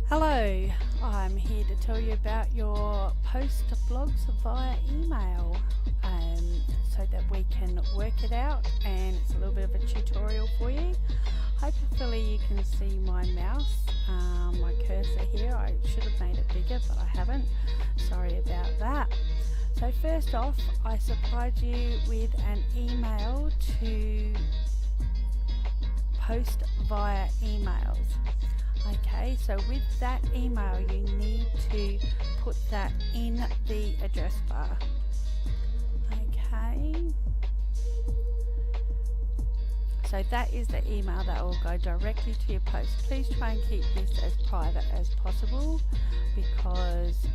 Hello, I'm here to tell you about your post blogs via email so that we can work it out, and it's a little bit of a tutorial for you. Hopefully you can see my mouse, my cursor here. I should have made it bigger but I haven't, sorry about that. So first off, I supplied you with an email to post via emails. Okay, so with that email you need to put that in the address bar. Okay, so that is the email that will go directly to your post. Please try and keep this as private as possible, because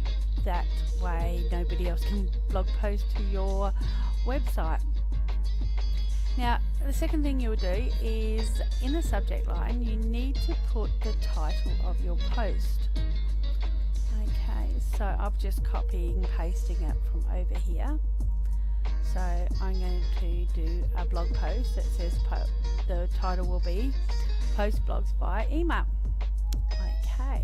that way nobody else can blog post to your website. Now, the second thing you will do is, in the subject line, you need to put the title of your post. Okay, so I'm just copying and pasting it from over here. So I'm going to do a blog post that says the title will be Post Blogs via Email. Okay,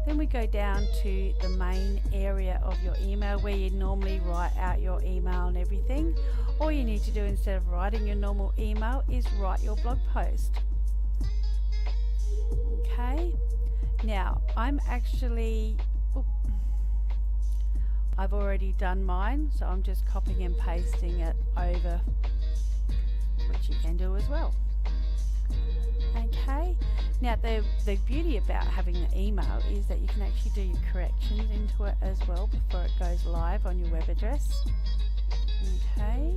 then we go down to the main area of your email where you normally write out your email and everything. All you need to do, instead of writing your normal email, is write your blog post. Okay, now I've already done mine, so I'm just copying and pasting it over, which you can do as well. Okay, now the beauty about having the email is that you can actually do your corrections into it as well before it goes live on your web address. Okay,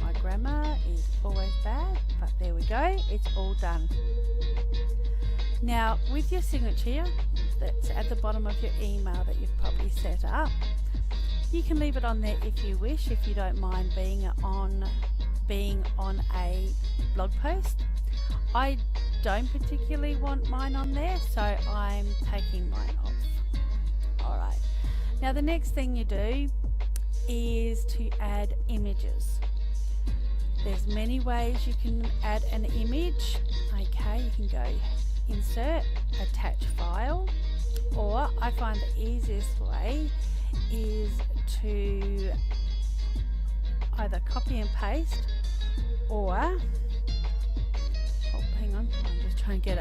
my grammar is always bad, but there we go, it's all done. Now with your signature that's at the bottom of your email that you've probably set up, you can leave it on there if you wish, if you don't mind being on a blog post. I don't particularly want mine on there, so I'm taking mine off. Alright, now the next thing you do is to add images. There's many ways you can add an image. Okay, you can go insert, attach file, or I find the easiest way is to either copy and paste, or hang on, I'm just trying to get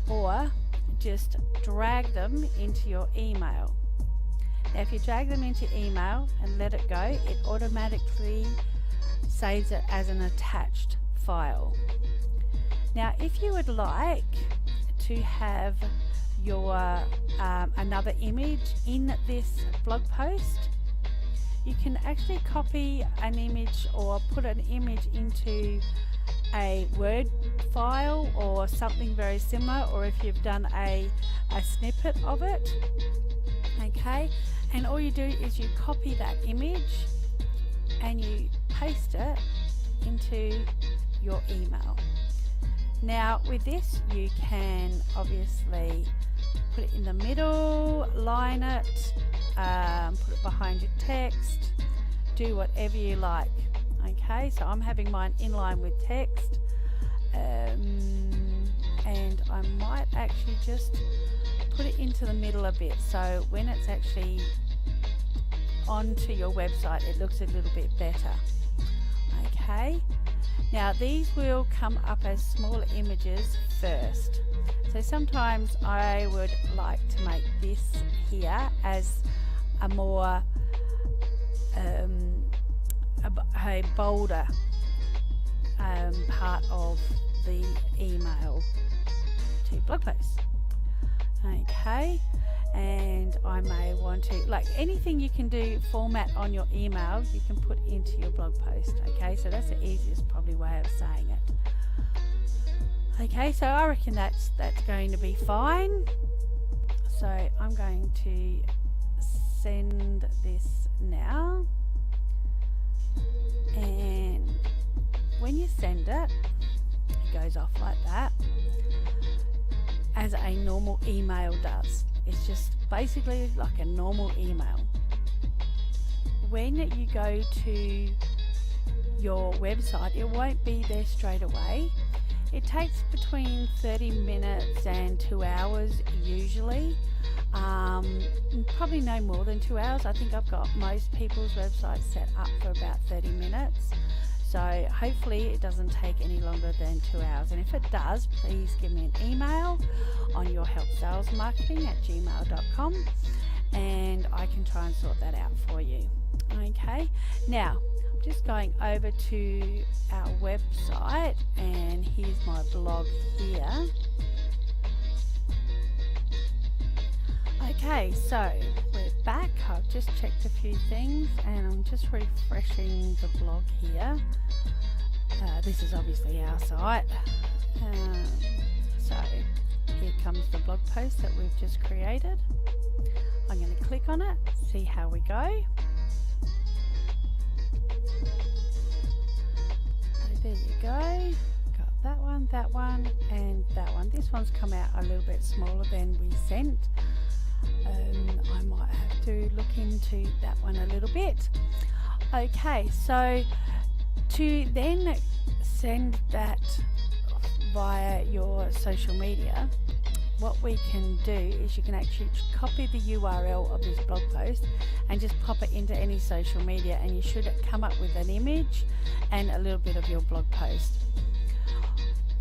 or just drag them into your email. Now if you drag them into email and let it go, it automatically saves it as an attached file. Now if you would like to have your another image in this blog post, you can actually copy an image or put an image into a Word file or something very similar, or if you've done a snippet of it. Okay, and all you do is you copy that image and you paste it into your email. Now with this you can obviously put it in the middle, line it, put it behind your text, do whatever you like. Okay, so I'm having mine in line with text, and I might actually just put it into the middle a bit, so when it's actually onto your website it looks a little bit better. Okay, now these will come up as small images first, so sometimes I would like to make this here as a more a bolder part of the email to blog posts. Okay, and I may want to, like anything you can do format on your email, you can put into your blog post. Okay, so that's the easiest probably way of saying it. Okay, so I reckon that's going to be fine. So I'm going to send this now, and when you send it, it goes off like that, as a normal email does. It's just basically like a normal email. When you go to your website, it won't be there straight away. It takes between 30 minutes and 2 hours usually. Probably no more than 2 hours. I think I've got most people's websites set up for about 30 minutes. So hopefully it doesn't take any longer than 2 hours. And if it does, please give me an email on yourhelpsalesmarketing@gmail.com and I can try and sort that out for you. Okay, now I'm just going over to our website and here's my blog here. Okay, so we're back. I've just checked a few things and I'm just refreshing the blog here. This is obviously our site. So here comes the blog post that we've just created. I'm going to click on it, see how we go. So there you go. Got that one, and that one. This one's come out a little bit smaller than we sent. I might have to look into that one a little bit. Okay, so to then send that via your social media, what we can do is you can actually copy the URL of this blog post and just pop it into any social media and you should come up with an image and a little bit of your blog post.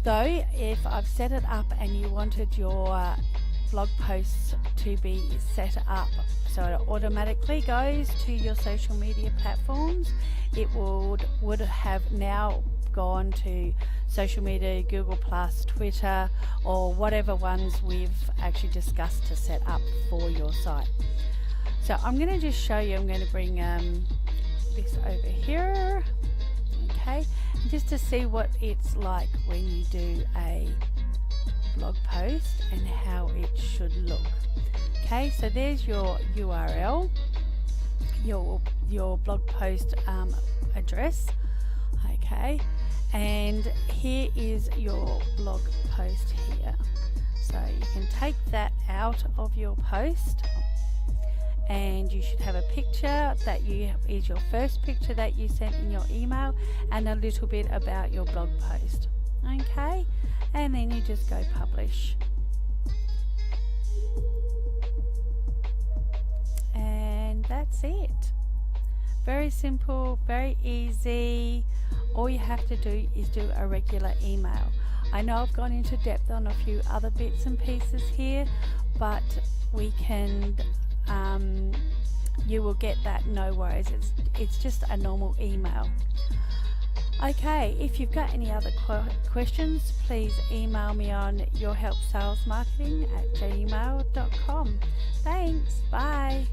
Though if I've set it up and you wanted your blog posts to be set up so it automatically goes to your social media platforms, it would have now gone to social media, Google Plus, Twitter, or whatever ones we've actually discussed to set up for your site. So I'm going to just show you. I'm going to bring this over here, okay, just to see what it's like when you do a blog post and how it should look. Okay, so there's your URL, your blog post address, okay, and here is your blog post here. So you can take that out of your post and you should have a picture that is your first picture that you sent in your email and a little bit about your blog post, okay, and then you just go publish. And that's it. Very simple, very easy. All you have to do is do a regular email. I know I've gone into depth on a few other bits and pieces here, but we can you will get that, no worries. It's just a normal email. Okay, if you've got any other questions, please email me on yourhelpsalesmarketing@gmail.com. Thanks, bye.